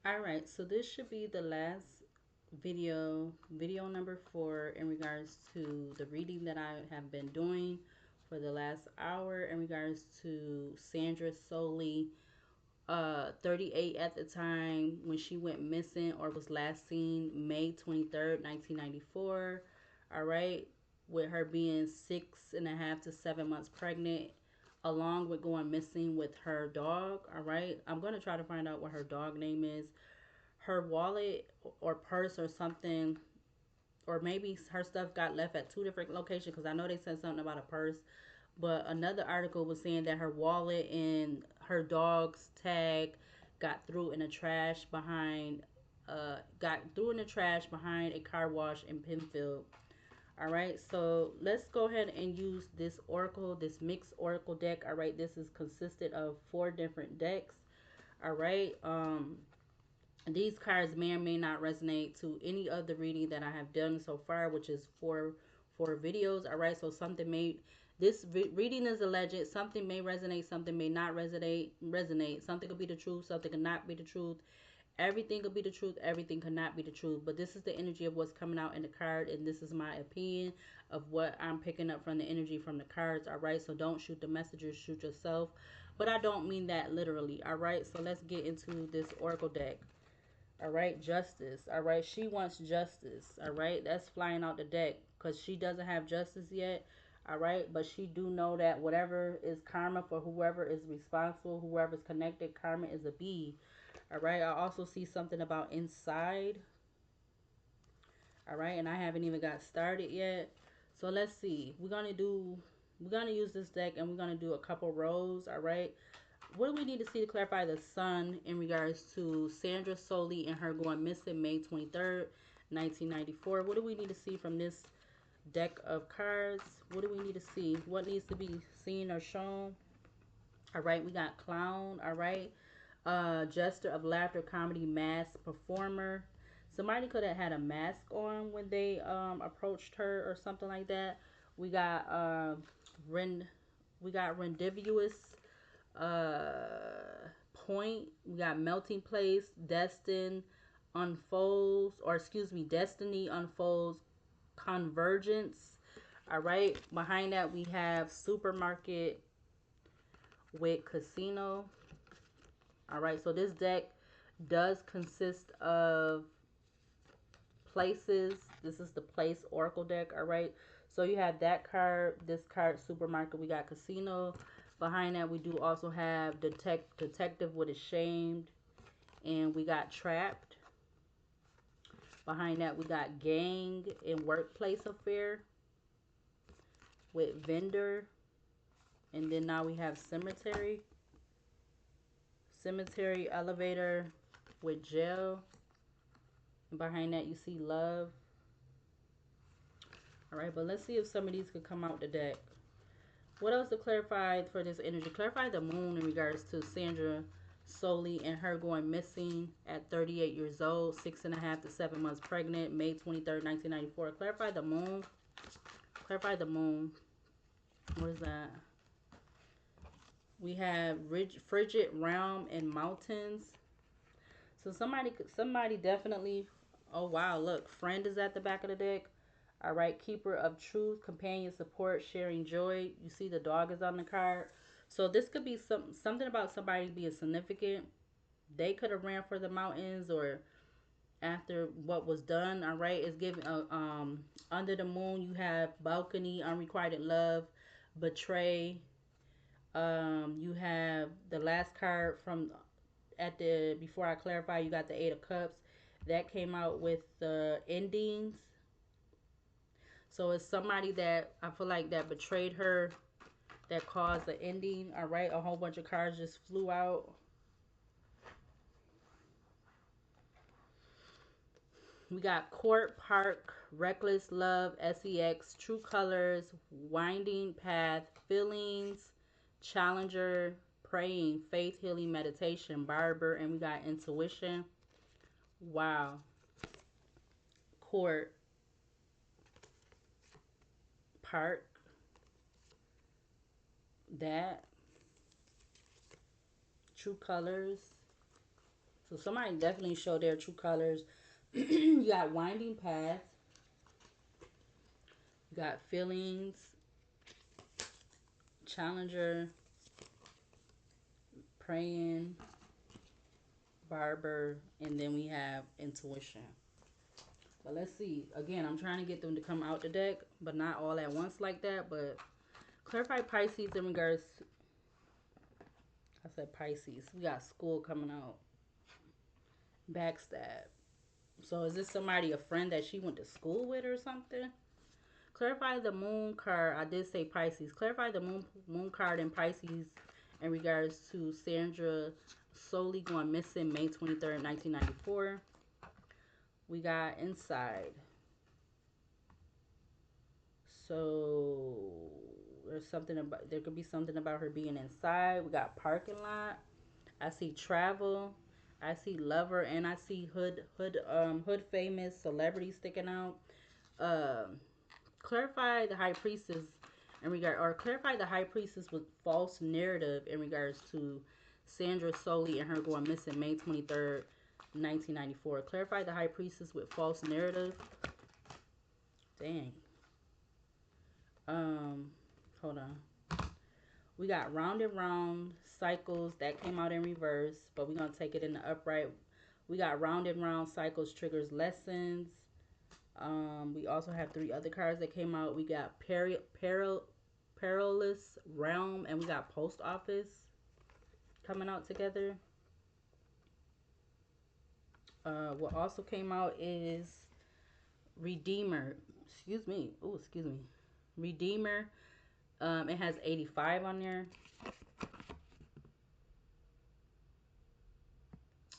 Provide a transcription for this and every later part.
All right, so this should be the last video number 4 in regards to the reading that I have been doing for the last hour in regards to Sandra Solely, 38 at the time when she went missing or was last seen May 23rd, 1994. All right, with her being 6.5 to 7 months pregnant, along with going missing with her dog. All right, I'm going to try to find out what her dog name is. Her wallet or purse or something, or maybe her stuff got left at two different locations, because I know they said something about a purse, but another article was saying that her wallet and her dog's tag got through in the trash behind a car wash in Penfield. All right, so let's go ahead and use this mixed oracle deck. All right, this is consisted of 4 different decks. All right, these cards may or may not resonate to any of the reading that I have done so far, which is four videos. All right, so reading is alleged. Something may resonate, something may not resonate. Something could be the truth, something could not be the truth. Everything could be the truth, everything could not be the truth. But this is the energy of what's coming out in the card, and this is my opinion of what I'm picking up from the energy from the cards. All right, so don't shoot the messengers, shoot yourself. But I don't mean that literally. All right, so let's get into this oracle deck. All right, justice. All right, she wants justice. All right, that's flying out the deck because she doesn't have justice yet. All right, but she do know that whatever is karma for whoever is responsible, whoever's connected, karma is a bee. All right, I also see something about inside. All right, and I haven't even got started yet. So let's see. We're gonna use this deck and we're gonna do a couple rows. All right, what do we need to see to clarify the sun in regards to Sandra Solely and her going missing May 23rd, 1994? What do we need to see from this deck of cards? What do we need to see? What needs to be seen or shown? All right, we got clown. All right, jester of laughter, comedy, mask performer. Somebody could have had a mask on when they approached her or something like that. We got rend we got rendivious point. We got melting place, destiny unfolds, convergence. All right, behind that we have supermarket with casino. All right, so this deck does consist of places. This is the place oracle deck. All right, so you have that card, this card, supermarket. We got casino. Behind that we do also have detective with ashamed, and we got trapped. Behind that we got gang and workplace affair with vendor, and then now we have cemetery elevator with jail, and behind that you see love. All right, but let's see if some of these could come out the deck. What else to clarify for this energy? Clarify the moon in regards to Sandra Solely and her going missing at 38 years old, 6.5 to 7 months pregnant, May 23rd, 1994. Clarify the moon. Clarify the moon. What is that? We have frigid realm and mountains. So somebody definitely. Oh wow, look, friend is at the back of the deck. All right, keeper of truth, companion, support, sharing joy. You see the dog is on the card. So this could be something about somebody being significant. They could have ran for the mountains or after what was done. All right, it's giving under the moon. You have balcony, unrequited love, betray. You have the last card from at the before I clarify. You got the 8 of Cups that came out with the endings. So it's somebody that I feel like that betrayed her, that caused the ending. All right, a whole bunch of cards just flew out. We got court, park, reckless love, sex, true colors, winding path, feelings, challenger, praying, faith, healing, meditation, barber, and we got intuition. Wow. Court, park, that, true colors, So somebody definitely showed their true colors. You got winding path. You got feelings, challenger, praying, barber, and then we have intuition. But let's see. Again, I'm trying to get them to come out the deck, but not all at once like that. But clarify Pisces in regards to, I said Pisces. We got school coming out. Backstab. So is this somebody, a friend that she went to school with or something? Clarify the moon card. I did say Pisces. Clarify the moon card in Pisces in regards to Sandra Solely going missing May 23rd, 1994. We got inside. So there could be something about her being inside. We got parking lot. I see travel. I see lover, and I see hood famous celebrity sticking out. Um, clarify the high priestess in regard, or clarify the high priestess with false narrative in regards to Sandra Solely and her going missing May 23rd, 1994. Clarify the high priestess with false narrative. Dang. Um, hold on. We got round and round cycles that came out in reverse, but we're gonna take it in the upright. We got round and round cycles triggers lessons. We also have three other cards that came out. We got perilous realm, and we got post office coming out together. What also came out is redeemer. Excuse me. Oh, excuse me. Redeemer. It has 85 on there.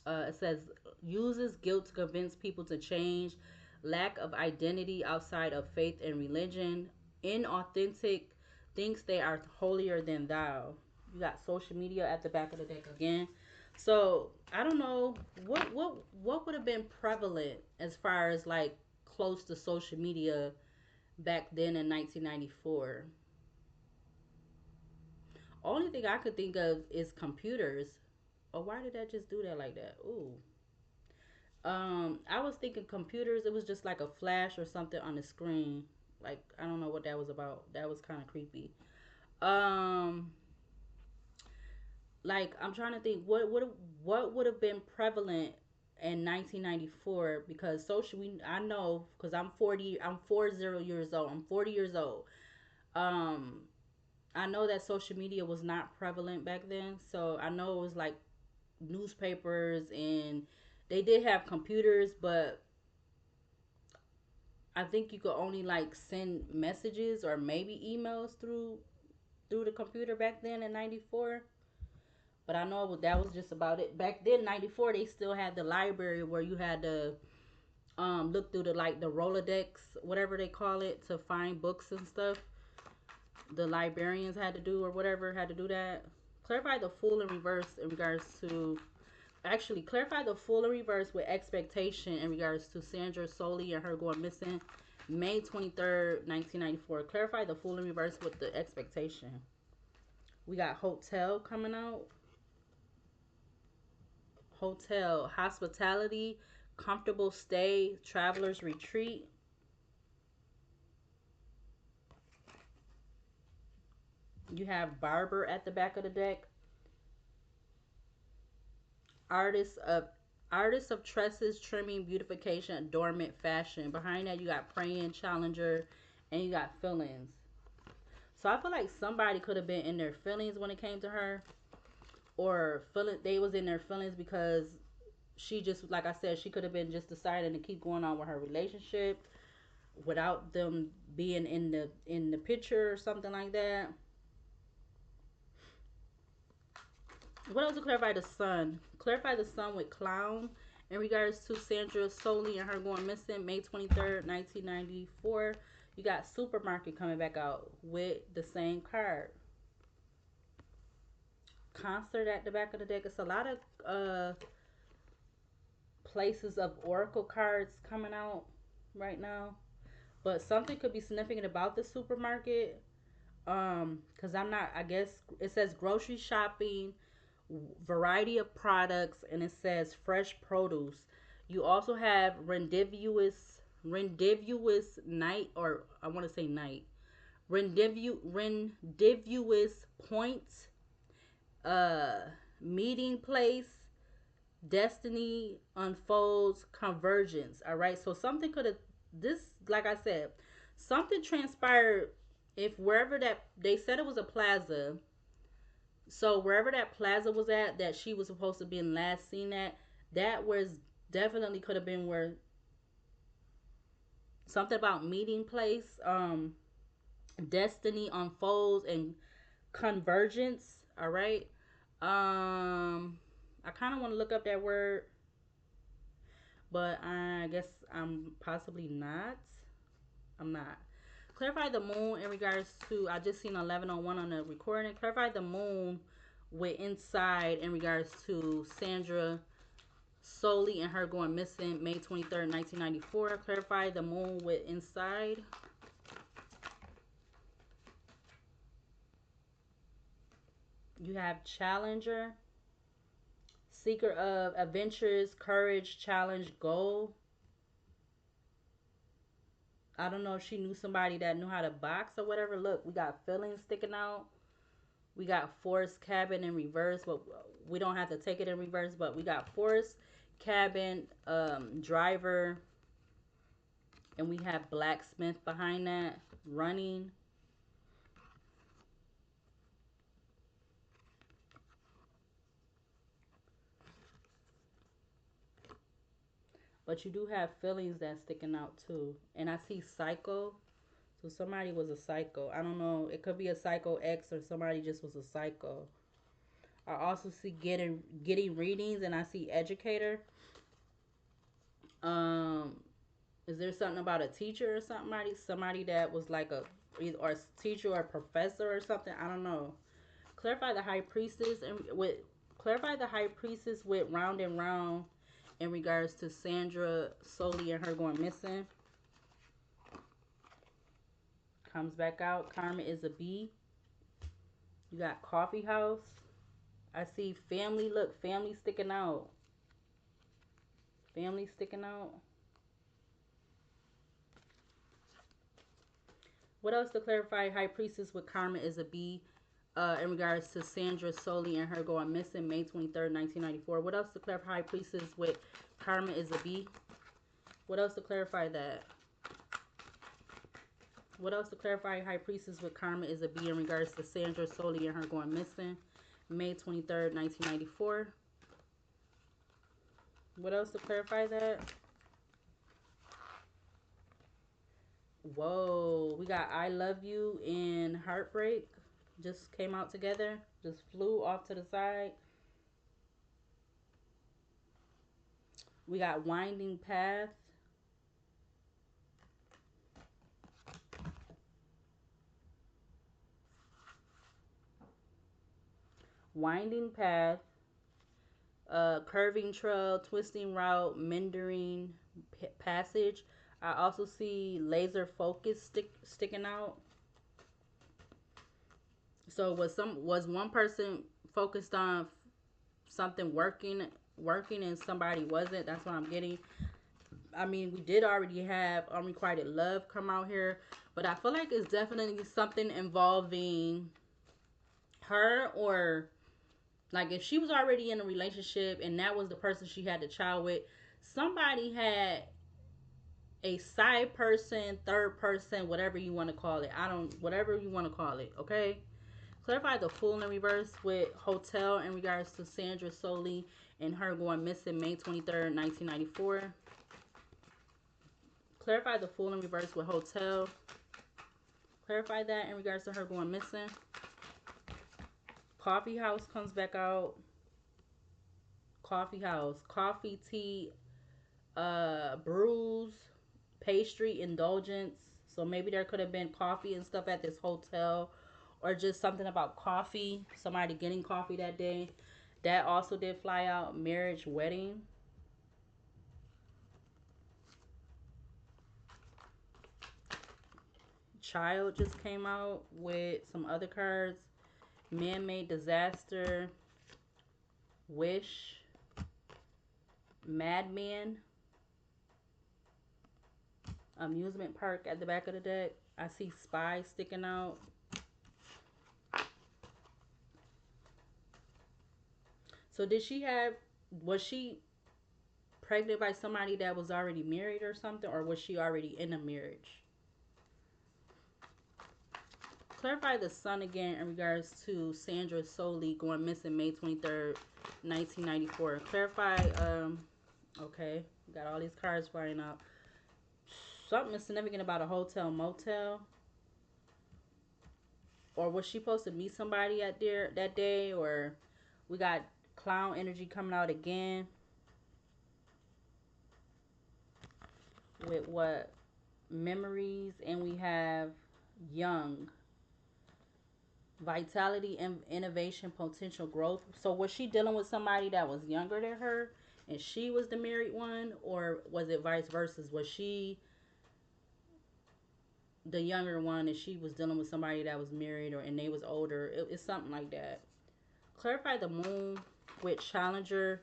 It says uses guilt to convince people to change, lack of identity outside of faith and religion, inauthentic, thinks they are holier than thou. You got social media at the back of the deck again. So I don't know what would have been prevalent as far as like close to social media back then in 1994. Only thing I could think of is computers. Oh, why did that just do that like that? Ooh. I was thinking computers. It was just like a flash or something on the screen. Like I don't know what that was about. That was kind of creepy. Um, like I'm trying to think what would have been prevalent in 1994 because social. I know because I'm 40. I'm 40 years old. I'm 40 years old. Um, I know that social media was not prevalent back then. So I know it was like newspapers and they did have computers, but I think you could only like send messages or maybe emails through the computer back then in '94. But I know that was just about it. Back then, '94, they still had the library where you had to look through the like the Rolodex, whatever they call it, to find books and stuff. The librarians had to do or whatever had to do that. Clarify the full in reverse in regards to actually clarify the full in reverse with expectation in regards to Sandra Solely and her going missing May 23rd, 1994. Clarify the full in reverse with the expectation. We got hotel coming out. Hotel, hospitality, comfortable stay, traveler's retreat. You have barber at the back of the deck. Artists of artists of tresses, trimming, beautification, adornment, fashion. Behind that, you got praying, challenger, and you got feelings. So I feel like somebody could have been in their feelings when it came to her, or feeling they was in their feelings because she just like I said, she could have been just deciding to keep going on with her relationship without them being in the picture or something like that. What else to clarify the sun? Clarify the sun with clown in regards to Sandra Solely and her going missing May 23rd, 1994. You got supermarket coming back out with the same card. Concert at the back of the deck. It's a lot of places of oracle cards coming out right now. But something could be significant about the supermarket. Because I'm not, I guess it says grocery shopping variety of products, and it says fresh produce. You also have rendivious night, or I want to say night, rendivious point, uh, meeting place, destiny unfolds, convergence. All right, so something could have this, like I said, something transpired. If wherever that they said it was a plaza, so wherever that plaza was at that she was supposed to be in last seen at, that was definitely could have been where something about meeting place, destiny unfolds, and convergence. All right. I kind of want to look up that word, but I guess I'm possibly not. I'm not. Clarify the moon in regards to, I just seen 1101 on the recording. Clarify the moon with inside in regards to Sandra Solely and her going missing May 23rd, 1994. Clarify the moon with inside. You have Challenger, Seeker of Adventures, Courage, Challenge, Goal. I don't know if she knew somebody that knew how to box or whatever. Look, we got feelings sticking out. We got Forest Cabin in reverse, but we don't have to take it in reverse. But we got Forest Cabin, Driver, and we have Blacksmith behind that, Running. But you do have feelings that's sticking out too. And I see Psycho. So somebody was a psycho. I don't know. It could be a psycho X or somebody just was a psycho. I also see getting readings, and I see educator. Um, is there something about a teacher or somebody that was like a or teacher or professor or something? I don't know. Clarify the high priestess and with clarify the high priestess with round and round in regards to Sandra Solely and her going missing. Comes back out. Karma is a B. You got coffee house. I see family. Look, family sticking out. Family sticking out. What else to clarify? High priestess with karma is a B. In regards to Sandra Solely and her going missing May 23rd, 1994. What else to clarify? High priestess with karma is a B. What else to clarify that? What else to clarify? High priestess with karma is a B in regards to Sandra Solely and her going missing May 23rd, 1994. What else to clarify that? Whoa, we got I Love You and Heartbreak. Just came out together. Just flew off to the side. We got Winding Path. Winding Path. Curving Trail, Twisting Route, Meandering Passage. I also see Laser Focus sticking out. So was one person focused on something working and somebody wasn't? That's what I'm getting. I mean, we did already have Unrequited Love come out here, but I feel like it's definitely something involving her, or like if she was already in a relationship and that was the person she had the child with, somebody had a side person, third person, whatever you want to call it. I don't, whatever you want to call it, okay? Clarify the Fool in reverse with Hotel in regards to Sandra Solely and her going missing May 23rd, 1994. Clarify the Fool in reverse with Hotel. Clarify that in regards to her going missing. Coffee House comes back out. Coffee House. Coffee, tea, brews, pastry, indulgence. So maybe there could have been coffee and stuff at this hotel, or just something about coffee. Somebody getting coffee that day. That also did fly out. Marriage, wedding. Child just came out with some other cards. Man-made disaster. Wish, Madman, amusement park at the back of the deck. I see Spy sticking out. So was she pregnant by somebody that was already married or something? Or was she already in a marriage? Clarify the sun again in regards to Sandra Sollie going missing May 23rd, 1994. Clarify, okay, got all these cards flying out. Something is significant about a hotel motel. Or was she supposed to meet somebody at there that day? Or we got clown energy coming out again. With what? Memories. And we have young. Vitality, innovation, potential growth. So was she dealing with somebody that was younger than her and she was the married one? Or was it vice versa? Was she the younger one and she was dealing with somebody that was married and they was older? It's something like that. Clarify the moon with Challenger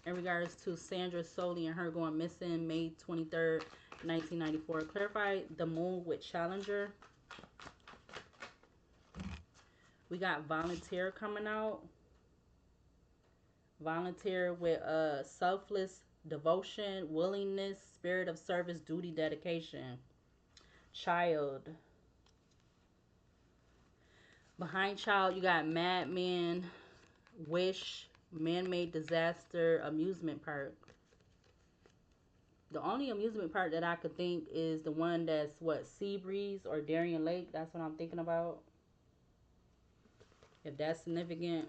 in regards to Sandra Sollie and her going missing May 23rd, 1994. Clarify the moon with Challenger. We got volunteer coming out. Volunteer with selfless devotion, willingness, spirit of service, duty, dedication. Child. Behind child, you got Madman, Wish, Man-Made Disaster, amusement park. The only amusement park that I could think is the one that's what, Seabreeze or Darien Lake. That's what I'm thinking about. If that's significant.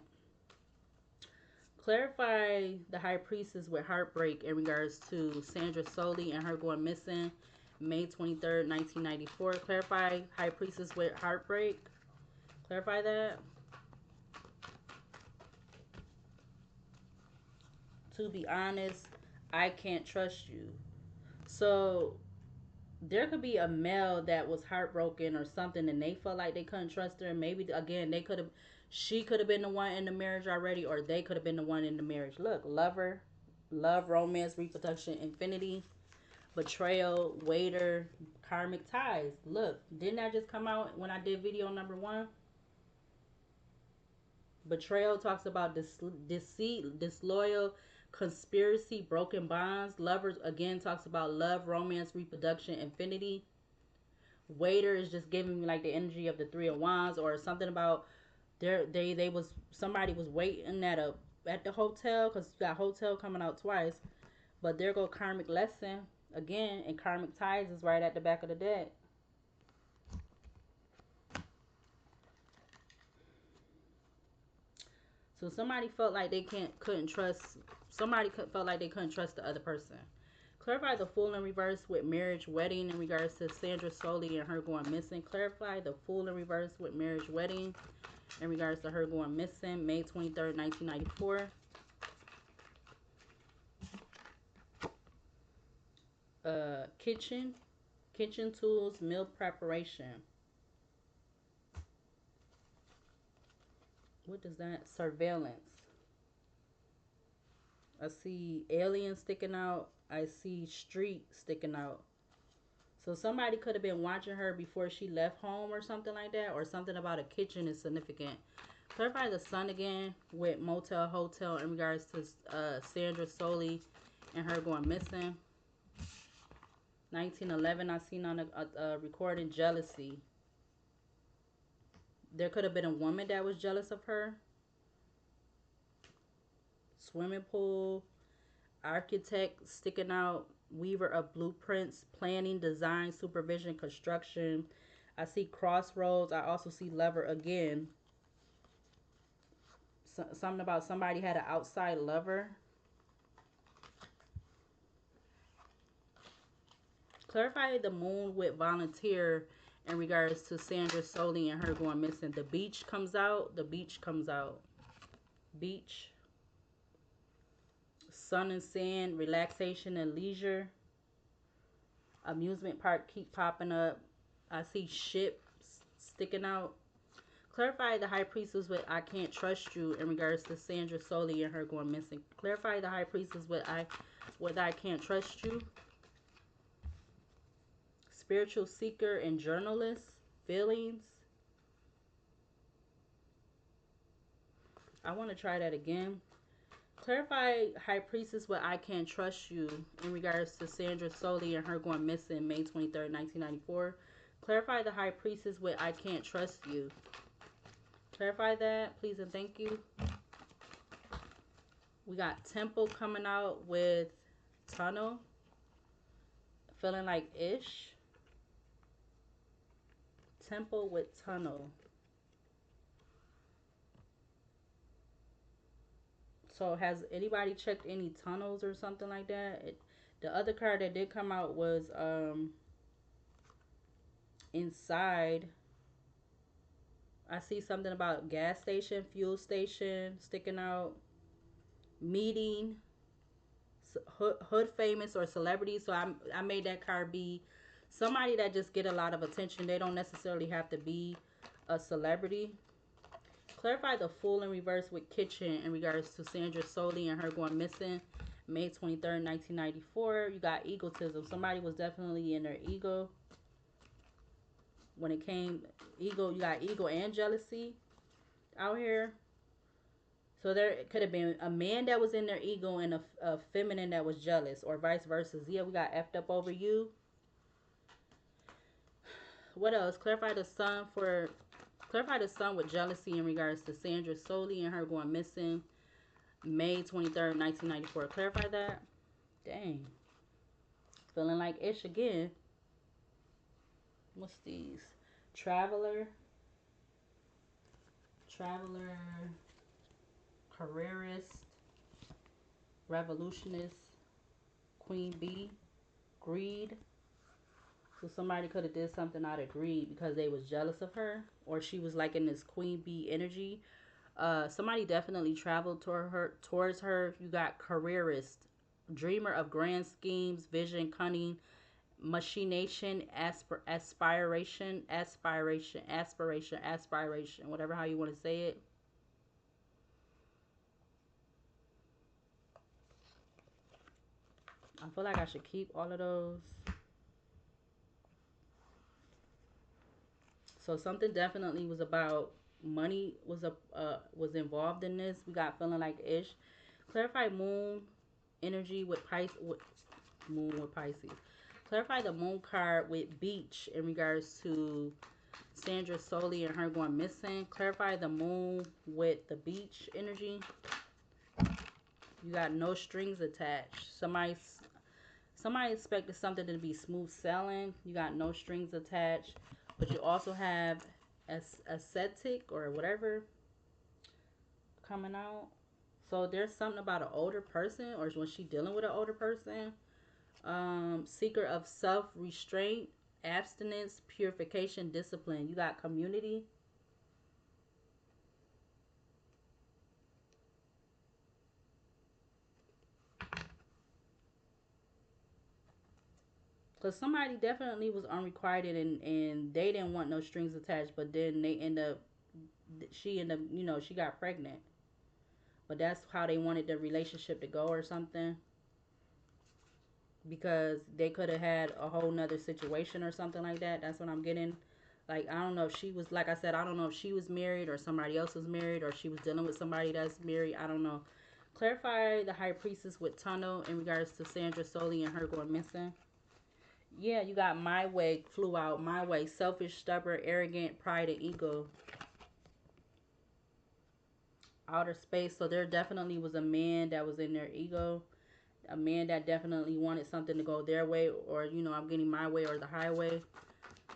Clarify the high priestess with heartbreak in regards to Sandra Sollie and her going missing May 23rd, 1994. Clarify high priestess with heartbreak. Clarify that. To be honest, I can't trust you. So there could be a male that was heartbroken or something and they felt like they couldn't trust her. Maybe again she could have been the one in the marriage already, or they could have been the one in the marriage. Look, lover, love, romance, reproduction, infinity, betrayal, waiter, karmic ties. Look, didn't that just come out when I did video number 1? Betrayal talks about deceit, disloyal, conspiracy, broken bonds. Lovers again talks about love, romance, reproduction, infinity. Waiter is just giving me like the energy of the 3 of Wands, or something about they was somebody was waiting at the hotel, because you got hotel coming out twice. But there go karmic lesson again, and karmic ties is right at the back of the deck. So somebody felt like they couldn't trust. Somebody felt like they couldn't trust the other person. Clarify the Fool in reverse with marriage, wedding in regards to Sandra Sollie and her going missing. Clarify the Fool in reverse with marriage, wedding in regards to her going missing May 23rd, 1994. Kitchen tools, meal preparation. What is that? Surveillance. I see aliens sticking out. I see street sticking out. So somebody could have been watching her before she left home or something like that, or something about a kitchen is significant. Clarify the sun again with motel, hotel in regards to Sandra Sollie and her going missing. 1911, I seen on a recording, jealousy. There could have been a woman that was jealous of her. Swimming pool, architect sticking out, weaver of blueprints, planning, design, supervision, construction. I see crossroads. I also see lover again. Something about somebody had an outside lover. Clarify the moon with volunteer in regards to Sandra Sollie and her going missing. The beach comes out. The beach comes out. Beach. Sun and sand, relaxation and leisure. Amusement park keep popping up. I see ships sticking out. Clarify the High Priestess with I can't trust you in regards to Sandra Solly and her going missing. Clarify the High Priestess with I can't trust you. Spiritual seeker and journalist. Feelings. I want to try that again. Clarify High Priestess with I can't trust you in regards to Sandra Solly and her going missing May 23rd, 1994. Clarify the High Priestess with I can't trust you. Clarify that, please and thank you. We got Temple coming out with Tunnel. Feeling like Ish. Temple with Tunnel. So has anybody checked any tunnels or something like that? The other card that did come out was inside. I see something about gas station, fuel station sticking out. Meeting. Hood famous or celebrity. So I made that card be somebody that just get a lot of attention. They don't necessarily have to be a celebrity. Clarify the Fool in reverse with Kitchen in regards to Sandra Solly and her going missing May 23rd, 1994. You got egotism. Somebody was definitely in their ego. When it came ego, you got ego and jealousy out here. So there could have been a man that was in their ego and a feminine that was jealous, or vice versa. Yeah, we got effed up over you. What else? Clarify the sun with jealousy in regards to Sandra Solly and her going missing May 23rd, 1994. Clarify that. Dang. Feeling like Ish again. What's these? Traveler. Careerist. Revolutionist. Queen Bee. Greed. So somebody could have did something out of greed because they was jealous of her, or she was like in this Queen Bee energy. Somebody definitely traveled towards her. You got careerist, dreamer of grand schemes, vision, cunning, machination, aspiration, whatever how you want to say it. I feel like I should keep all of those. So something definitely was about money was involved in this. We got feeling like Ish. Clarify moon energy with moon with Pisces. Clarify the moon card with beach in regards to Sandra Solly and her going missing. Clarify the moon with the beach energy. You got no strings attached. Somebody expected something to be smooth sailing. You got no strings attached. But you also have ascetic or whatever coming out. So there's something about an older person, or when she dealing with an older person. Seeker of self-restraint, abstinence, purification, discipline. You got community. Because somebody definitely was unrequited and they didn't want no strings attached, but then she ended up, she got pregnant. But that's how they wanted the relationship to go or something. Because they could have had a whole nother situation or something like that. That's what I'm getting. Like, I don't know if she was, like I said, I don't know if she was married or somebody else was married or she was dealing with somebody that's married. I don't know. Clarify the High Priestess with Tunnel in regards to Sandra Solly and her going missing. Yeah, you got My Way flew out. My Way. Selfish, stubborn, arrogant, pride, and ego. Outer space. So there definitely was a man that was in their ego. A man that definitely wanted something to go their way, or I'm getting my way or the highway,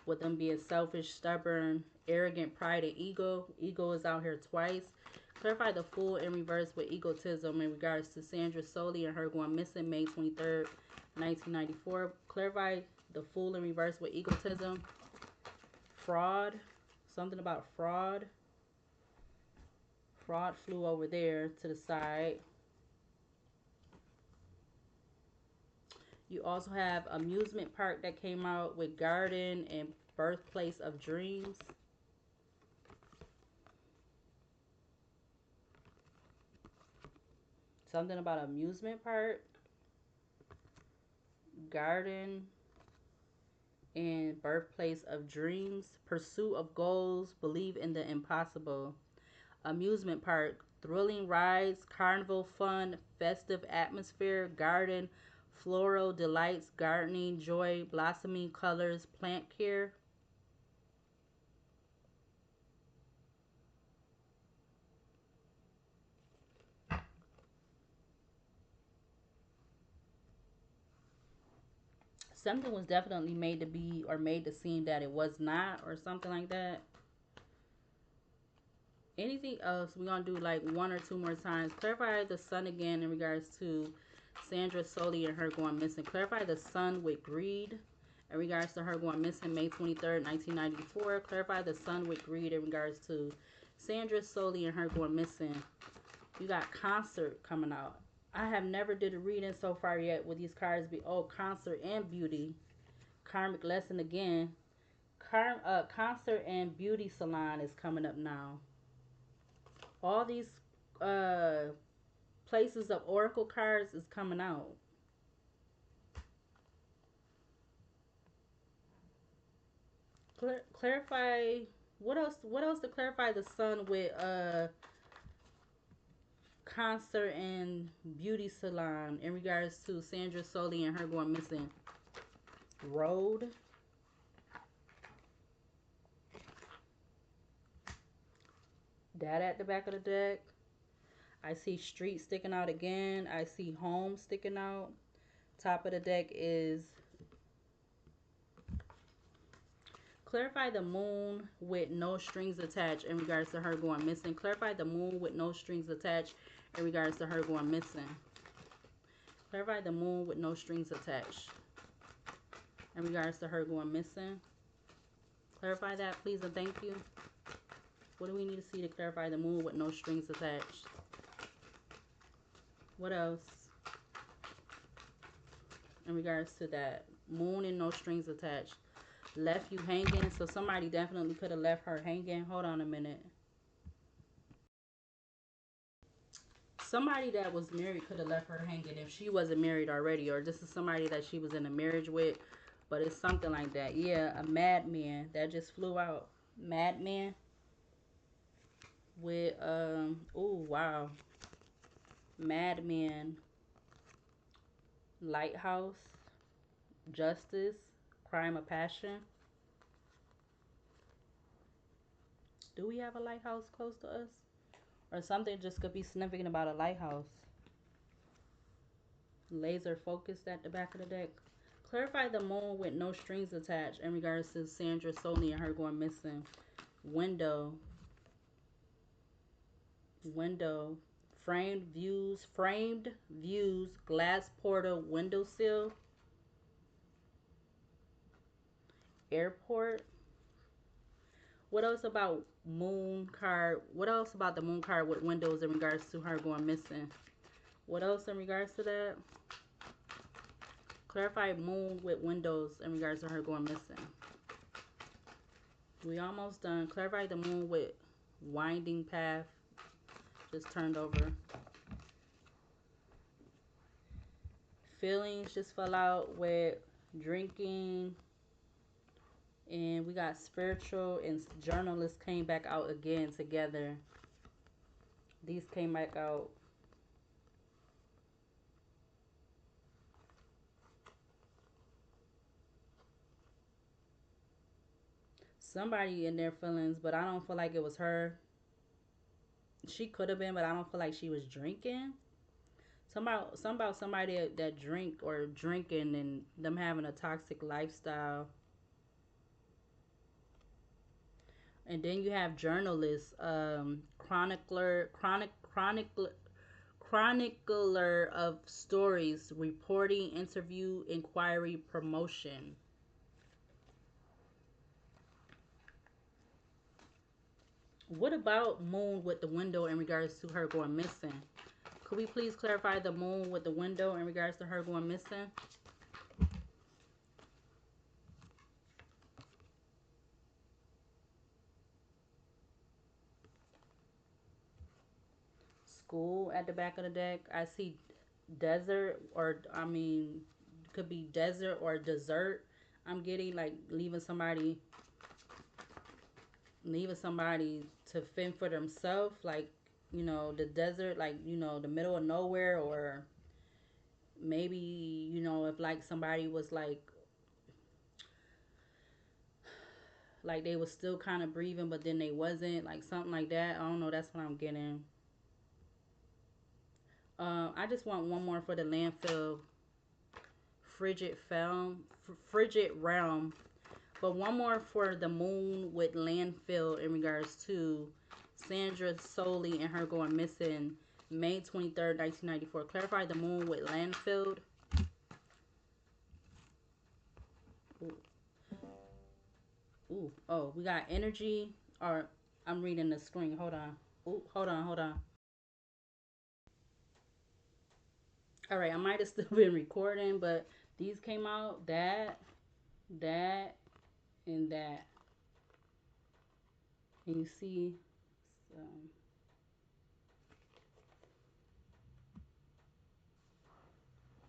with them being selfish, stubborn, arrogant, pride, and ego. Ego is out here twice. Clarify the Fool in reverse with egotism in regards to Sandra Solly and her going missing May 23rd, 1994. Clarify the Fool in reverse with egotism. Fraud. Something about fraud. Fraud flew over there to the side. You also have amusement park that came out with garden and birthplace of dreams. Something about amusement park, garden, and birthplace of dreams, pursuit of goals, believe in the impossible. Amusement park, thrilling rides, carnival fun, festive atmosphere, garden, floral delights, gardening, joy, blossoming colors, plant care. Something was definitely made to be or made to seem that it was not, or something like that. Anything else? We're gonna do like one or two more times. Clarify the sun again in regards to Sandra Solly and her going missing. Clarify the sun with greed in regards to her going missing May 23rd, 1994. Clarify the sun with greed in regards to Sandra Solly and her going missing. You got concert coming out. I have never did a reading so far yet with these cards. Be concert and beauty. Karmic lesson again. Concert and beauty salon is coming up now. All these uh places of oracle cards is coming out. Clarify what else? What else to clarify the sun with concert and beauty salon in regards to Sandra Solly and her going missing? Road. That at the back of the deck. I see street sticking out again. I see home sticking out. Top of the deck is clarify the moon with no strings attached in regards to her going missing. Clarify the moon with no strings attached in regards to her going missing. Clarify the moon with no strings attached in regards to her going missing. Clarify that, please, and thank you. What do we need to see to clarify the moon with no strings attached? What else in regards to that? Moon and no strings attached. Left you hanging. So somebody definitely could have left her hanging. Hold on a minute. Somebody that was married could have left her hanging if she wasn't married already. Or this is somebody that she was in a marriage with. But it's something like that. Yeah, a madman that just flew out. Madman. With, oh, wow. Madman. Lighthouse. Justice. Crime of passion. Do we have a lighthouse close to us? Or something just could be significant about a lighthouse. Laser focused at the back of the deck. Clarify the moon with no strings attached in regards to Sandra Solney and her going missing. Window. Window. Framed views. Framed views. Glass portal. Windowsill. Airport. What else about moon card? What else about the moon card with windows in regards to her going missing? What else in regards to that? Clarify moon with windows in regards to her going missing. We almost done. Clarify the moon with winding path. Just turned over. Feelings just fell out with drinking. And we got spiritual and journalists came back out again together. These came back out. Somebody in their feelings, but I don't feel like it was her. She could have been, but I don't feel like she was drinking. Some about somebody that drink or drinking and them having a toxic lifestyle. And then you have journalists, chronicler of stories, reporting, interview, inquiry, promotion. What about moon with the window in regards to her going missing? Could we please clarify the moon with the window in regards to her going missing? school at the back of the deck. I see desert, or I mean, could be desert or dessert. I'm getting like leaving somebody to fend for themselves, like, you know, the desert, like, you know, the middle of nowhere, or maybe, you know, if like somebody was like they was still kind of breathing, but then they wasn't, like something like that. I don't know. That's what I'm getting. I just want one more for the landfill, frigid realm, but one more for the moon with landfill in regards to Sandra Solely and her going missing May 23rd, 1994. Clarify the moon with landfill. Ooh, ooh. Oh, we got energy. Or I'm reading the screen. Hold on. Ooh, hold on. All right, I might have still been recording, but these came out, that, and that. And you see, um,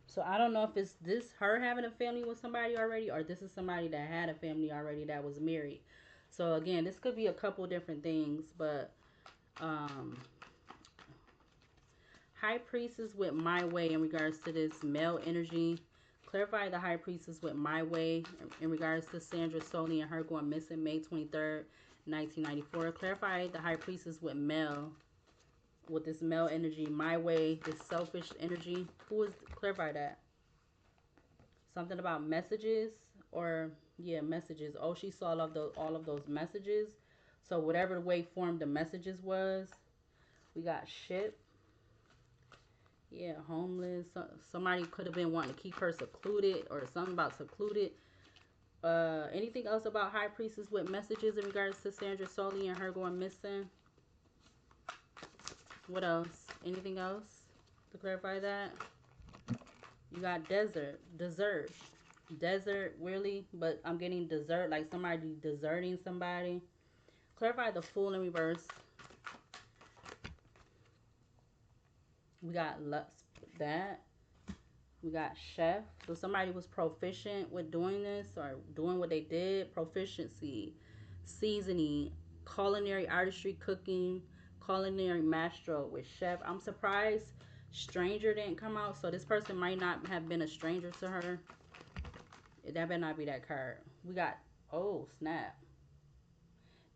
so I don't know if it's this her having a family with somebody already, or this is somebody that had a family already that was married. So again, this could be a couple different things, but um, high priestess with my way in regards to this male energy. Clarify the high priestess with my way in regards to Sandra Sony and her going missing May 23rd, 1994. Clarify the high priestess with this male energy, my way, this selfish energy. Who is clarify that? Something about messages, or yeah, messages. Oh, she saw all of those messages. So whatever way form the messages was, we got ship. Yeah, homeless. Somebody could have been wanting to keep her secluded, or something about secluded. Anything else about high priestess with messages in regards to Sandra Solly and her going missing? What else? Anything else to clarify that? You got desert, really, but I'm getting dessert, like somebody deserting somebody. Clarify the fool in reverse. We got that. We got chef. So somebody was proficient with doing this or doing what they did. Proficiency, seasoning, culinary artistry, cooking, culinary maestro with chef. I'm surprised stranger didn't come out. So this person might not have been a stranger to her. That better not be that card. We got, oh snap.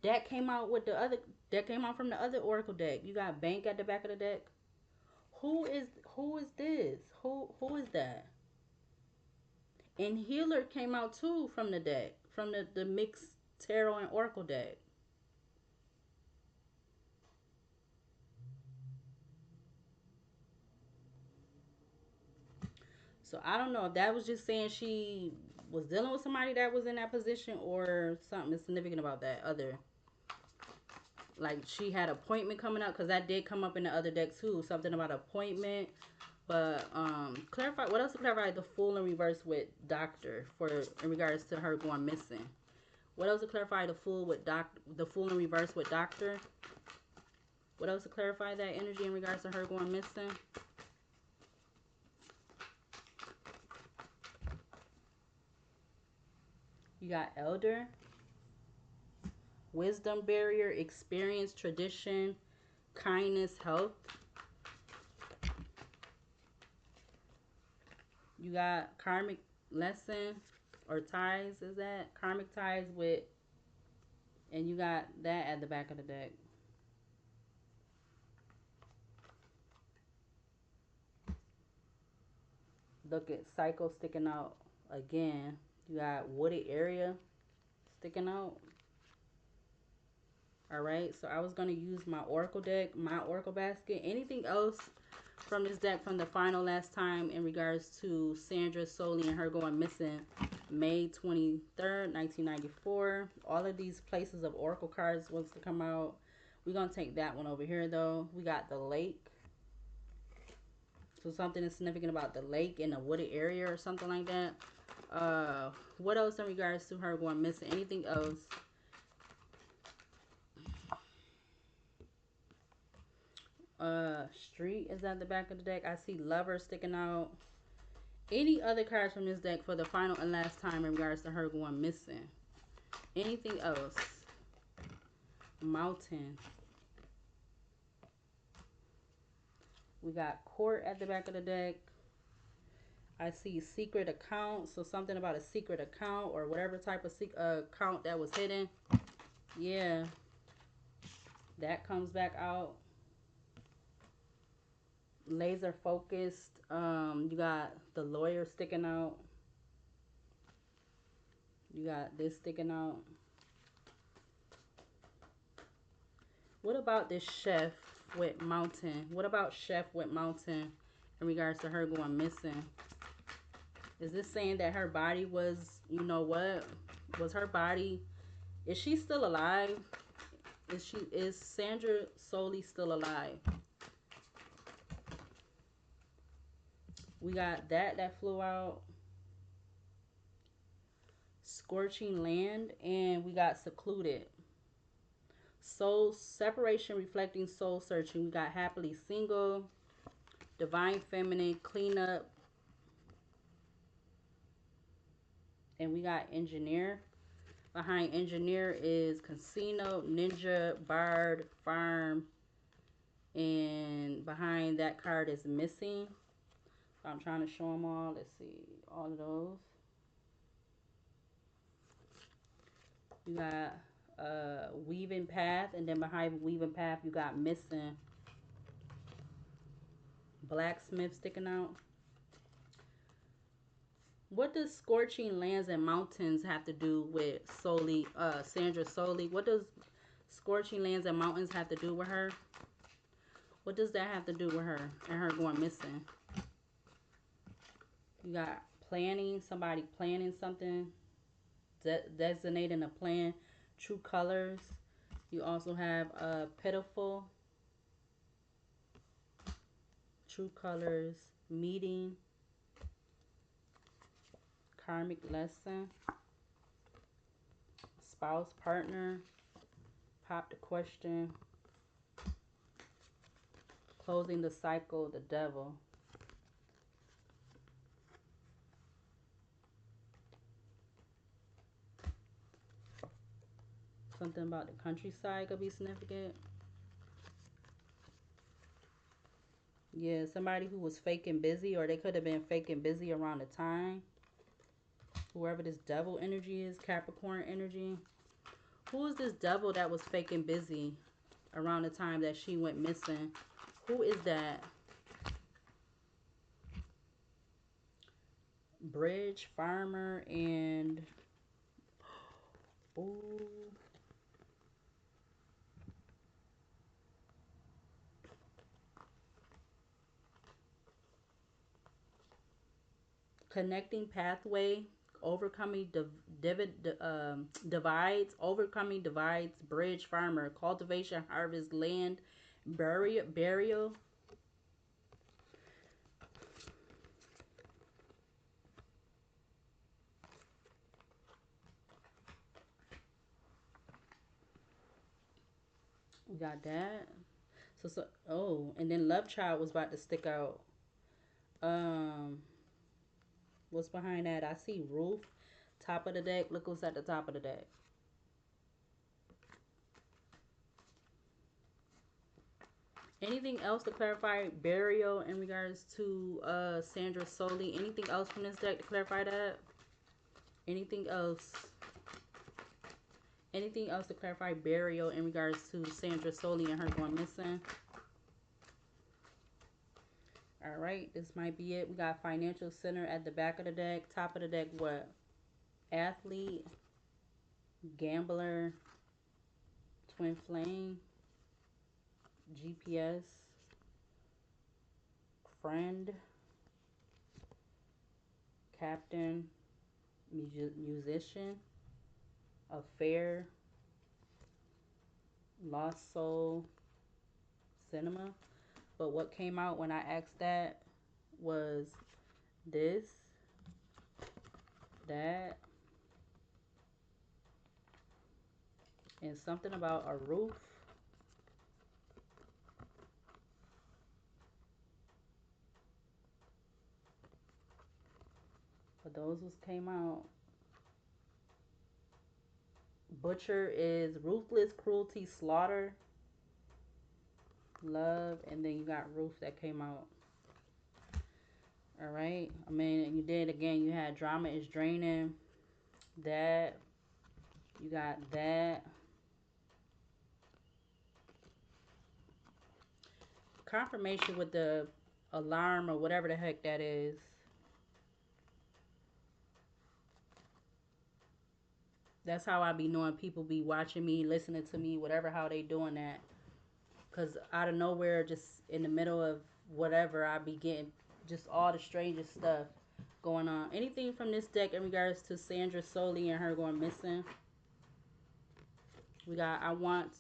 That came out with the other. That came out from the other oracle deck. You got bank at the back of the deck. Who is this? Who is that? And healer came out too from the deck, from the mixed tarot and oracle deck. So I don't know if that was just saying she was dealing with somebody that was in that position, or something is significant about that other. Like she had appointment coming up, because that did come up in the other deck too. Something about appointment. But clarify what else to clarify the fool in reverse with doctor for in regards to her going missing. What else to clarify the fool in reverse with doctor? What else to clarify that energy in regards to her going missing? You got elder, wisdom barrier, experience, tradition, kindness, health. You got karmic lesson or ties, is that? Karmic ties with, and you got that at the back of the deck. Look at cycle sticking out again. You got wooded area sticking out. All right, so I was going to use my oracle deck, my oracle basket. Anything else from this deck from the final last time in regards to Sandra Soley and her going missing May 23rd, 1994. All of these places of oracle cards wants to come out. We're going to take that one over here though. We got the lake. So something is significant about the lake in a wooded area or something like that. What else in regards to her going missing? Anything else? Street is at the back of the deck. I see Lover sticking out. Any other cards from this deck for the final and last time in regards to her going missing? Anything else? Mountain. We got Court at the back of the deck. I see secret account. So something about a secret account or whatever type of account that was hidden. Yeah. That comes back out. Laser focused. You got the lawyer sticking out. You got this sticking out. What about this chef with mountain? What about chef with mountain in regards to her going missing? Is this saying that her body was, you know what? Was her body, is she still alive? Is Sandra Sollie still alive? We got that flew out. Scorching land, and we got secluded. Soul separation reflecting soul searching. We got happily single, divine feminine, cleanup, and we got engineer. Behind engineer is casino, ninja, bard, farm, and behind that card is missing. So I'm trying to show them all. Let's see, all of those. You got weaving path, and then behind weaving path you got missing. Blacksmith sticking out. What does scorching lands and mountains have to do with Sollie, Sandra Sollie? What does scorching lands and mountains have to do with her? What does that have to do with her and her going missing? You got planning, somebody planning something, designating a plan, true colors. You also have pitiful, true colors, meeting, karmic lesson, spouse, partner, pop the question, closing the cycle, the devil. Something about the countryside could be significant. Yeah, somebody who was faking busy, or they could have been faking busy around the time. Whoever this devil energy is, Capricorn energy. Who is this devil that was faking busy around the time that she went missing? Who is that? Bridge, farmer, and... Ooh. Connecting pathway, overcoming divides, overcoming divides, bridge, farmer, cultivation, harvest, land, burial. We got that. So, oh, and then Love Child was about to stick out. Um, what's behind that? I see roof, top of the deck. Look what's at the top of the deck. Anything else to clarify burial in regards to Sandra Sollie? Anything else from this deck to clarify that? Anything else? Anything else to clarify burial in regards to Sandra Sollie and her going missing? All right, this might be it. We got financial center at the back of the deck. Top of the deck, what? Athlete, gambler, twin flame, GPS, friend, captain, musician, affair, lost soul, cinema. But what came out when I asked that was this, that, and something about a roof. those was came out. Butcher is ruthless, cruelty, slaughter, love, and then you got Roof that came out. All right. I mean, you did again. You had drama is draining. That you got that. Confirmation with the alarm or whatever the heck that is. That's how I be knowing people be watching me, listening to me, whatever how they doing that. Cause out of nowhere, just in the middle of whatever, I be getting just all the strangest stuff going on. Anything from this deck in regards to Sandra Solly and her going missing. We got I want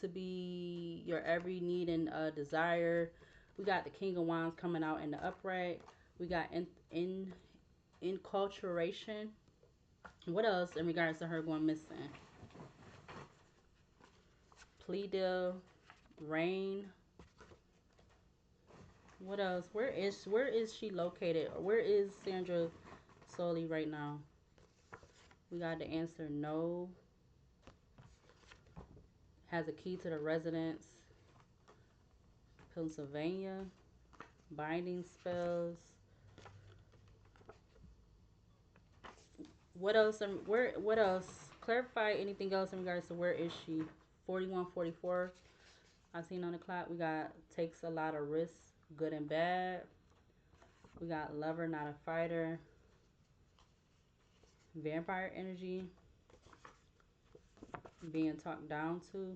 to be your every need and desire. We got the King of Wands coming out in the upright. We got in enculturation. What else in regards to her going missing? Plea deal, rain. What else? Where is she located? Where is Sandra Solly right now? We got the answer no. Has a key to the residence. Pennsylvania. Binding spells. What else? What else? Clarify anything else in regards to where is she? 4144. I seen on the clock. We got takes a lot of risks, good and bad. We got lover, not a fighter. Vampire energy. Being talked down to.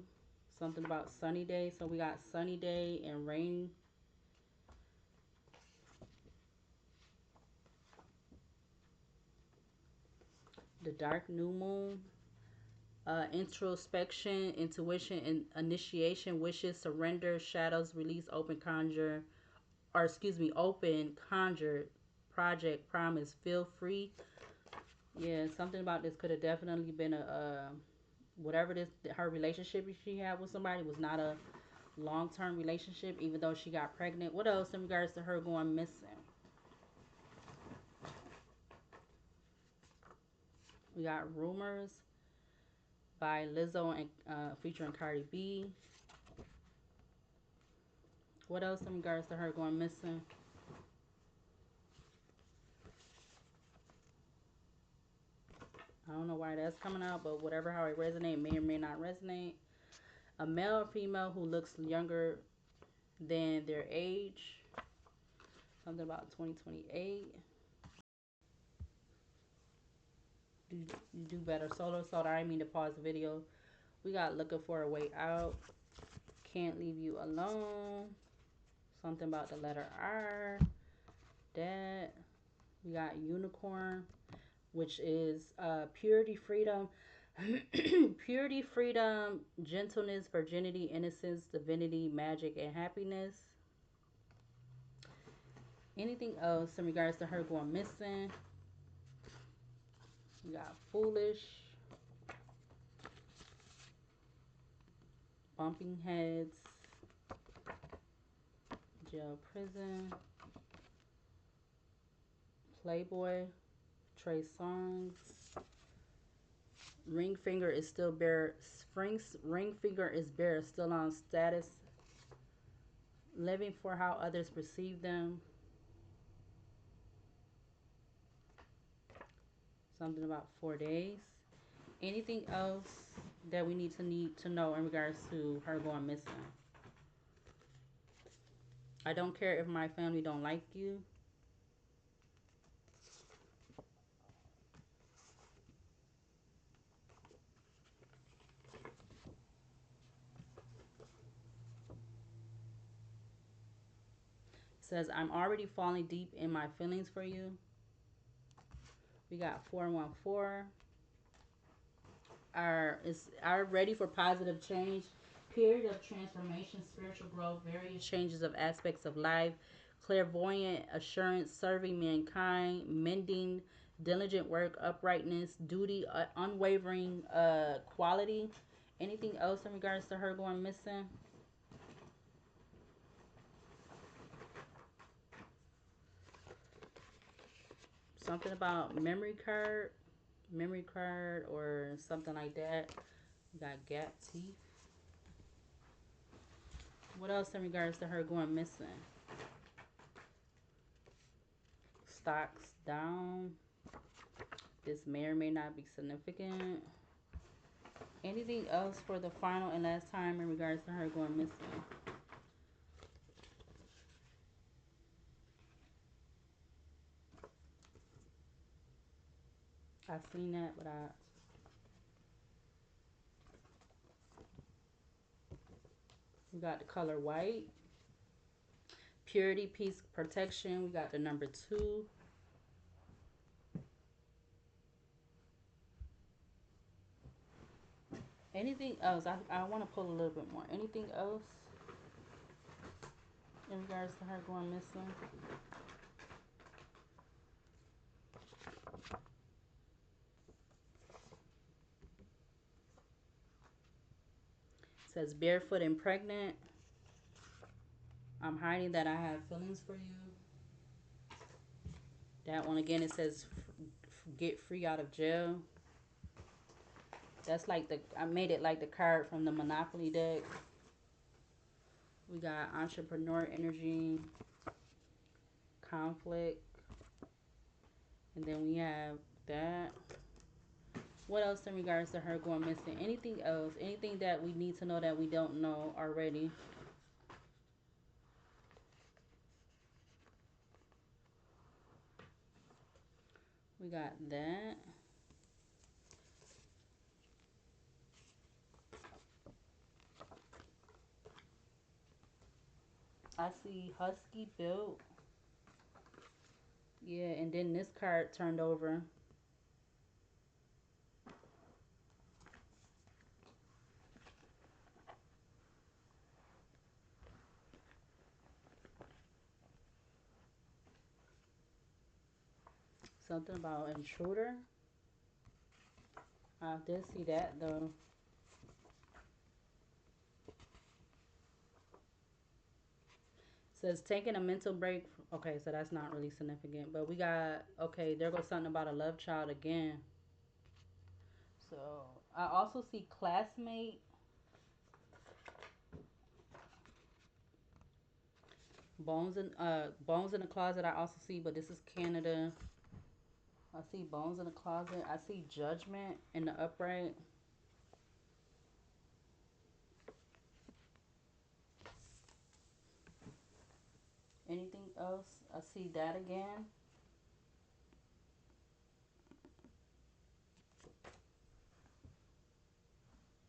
Something about sunny day. So we got sunny day and rain. The dark new moon. Introspection, intuition, and initiation, wishes, surrender, shadows, release, open, conjure, or excuse me, open, conjure, project, promise, feel free. Yeah, something about this could have definitely been a whatever this her relationship she had with somebody was not a long-term relationship, even though she got pregnant. What else in regards to her going missing? We got rumors by Lizzo and featuring Cardi B. What else in regards to her going missing? I don't know why that's coming out, but whatever how it resonates may or may not resonate. A male or female who looks younger than their age. Something about 2028. You do better. Solo assault. I didn't mean to pause the video. We got looking for a way out. Can't leave you alone. Something about the letter R. That. We got unicorn, which is purity, freedom. Purity, freedom, gentleness, virginity, innocence, divinity, magic, and happiness. Anything else in regards to her going missing? We got foolish, bumping heads, jail, prison, Playboy, Trey Songs. Ring finger is still bare. Spring's ring finger is bare, still on status. Living for how others perceive them. Something about 4 days. Anything else that we need to know in regards to her going missing? I don't care if my family don't like you. It says I'm already falling deep in my feelings for you. We got 414. Are ready for positive change. Period of transformation, spiritual growth, various changes of aspects of life, clairvoyant assurance, serving mankind, mending, diligent work, uprightness, duty, unwavering quality. Anything else in regards to her going missing? Something about memory card or something like that. We got gap teeth. What else in regards to her going missing? Stocks down. This may or may not be significant. Anything else for the final and last time in regards to her going missing? I've seen that, but we got the color white. Purity, peace, protection. We got the number 2. Anything else? I want to pull a little bit more. Anything else in regards to her going missing? It says barefoot and pregnant. I'm hiding that I have feelings for you. That one again, it says get free out of jail. That's like I made it like the card from the Monopoly deck. We got entrepreneur energy, conflict, and then we have that. What else in regards to her going missing? Anything else? Anything that we need to know that we don't know already? We got that. I see husky built. Yeah, and then this card turned over. Something about intruder. I did see that though. Says taking a mental break. Okay, so that's not really significant. But we got, okay, there goes something about a love child again. So I also see classmate. Bones in the closet. I also see, but this is Canada. I see bones in the closet. I see judgment in the upright. Anything else? I see that again.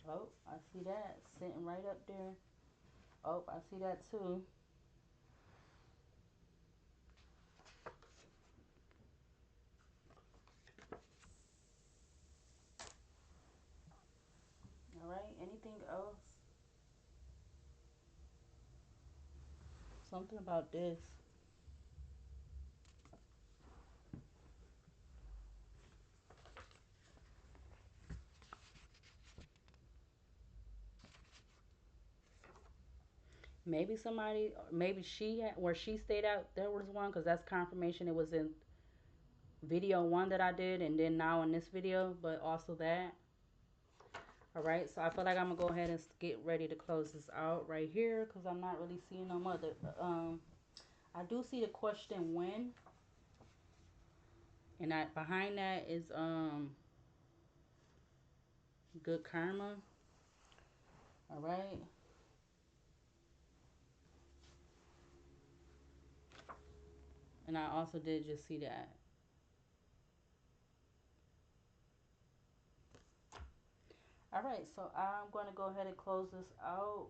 Oh, I see that sitting right up there. Oh, I see that too. All right. Anything else? Something about this. Maybe somebody, maybe she had, where she stayed out, there was one, because that's confirmation it was in video 1 that I did, and then now in this video, but also that. All right, so I feel like I'm gonna go ahead and get ready to close this out right here, because I'm not really seeing no other. I do see the question when, and that behind that is good karma. All right. And I also did just see that. All right, so I'm going to go ahead and close this out.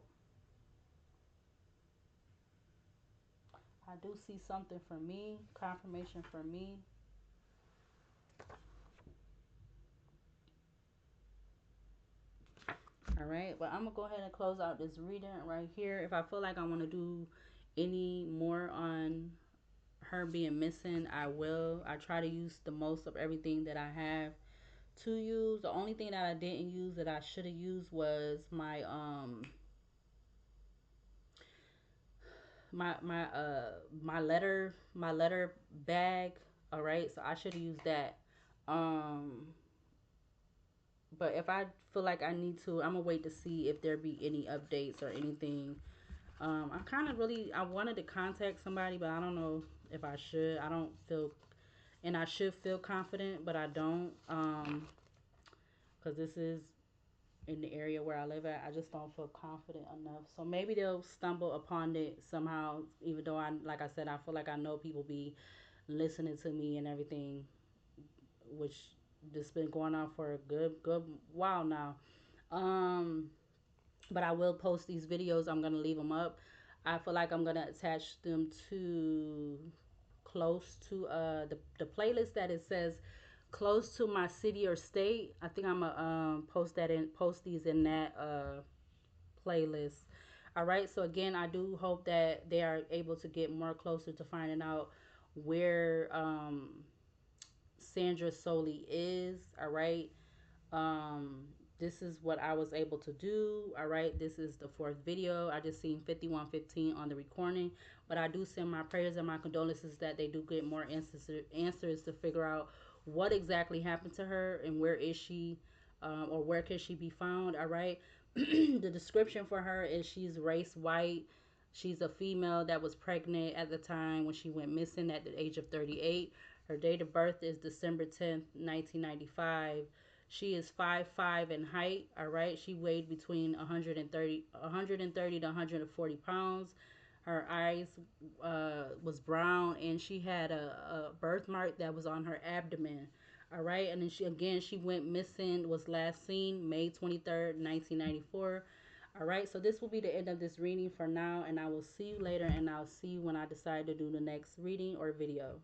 I do see something for me, confirmation for me. All right, but I'm going to go ahead and close out this reading right here. If I feel like I want to do any more on her being missing, I will. I try to use the most of everything that I have to use. The only thing that I didn't use that I should have used was my letter bag, All right, so I should have used that. Um, but if I feel like I need to, I'm gonna wait to see if there be any updates or anything. I kind of really I wanted to contact somebody, but I don't know if I should. I don't feel, and I should feel confident, but I don't. Because this is in the area where I live at. I just don't feel confident enough. So maybe they'll stumble upon it somehow. Even though like I said, I feel like I know people be listening to me and everything, which this been going on for a good while now. Um, but I will post these videos. I'm gonna leave them up. I feel like I'm gonna attach them to close to the playlist that it says close to my city or state. I think I'm gonna post these in that playlist. All right. So again, I do hope that they are able to get more closer to finding out where Sandra Solely is. All right. um this is what I was able to do. All right, this is the fourth video. I just seen 5115 on the recording, but I do send my prayers and my condolences that they do get more answers to figure out what exactly happened to her and where is she, or where can she be found. All right. The description for her is she's race white. She's a female that was pregnant at the time when she went missing at the age of 38. Her date of birth is December 10th, 1995. She is 5'5" in height. All right. She weighed between 130 to 140 pounds. Her eyes was brown, and she had a birthmark that was on her abdomen. All right. And then she went missing, was last seen May 23rd, 1994. All right. So this will be the end of this reading for now, and I will see you later, and I'll see you when I decide to do the next reading or video.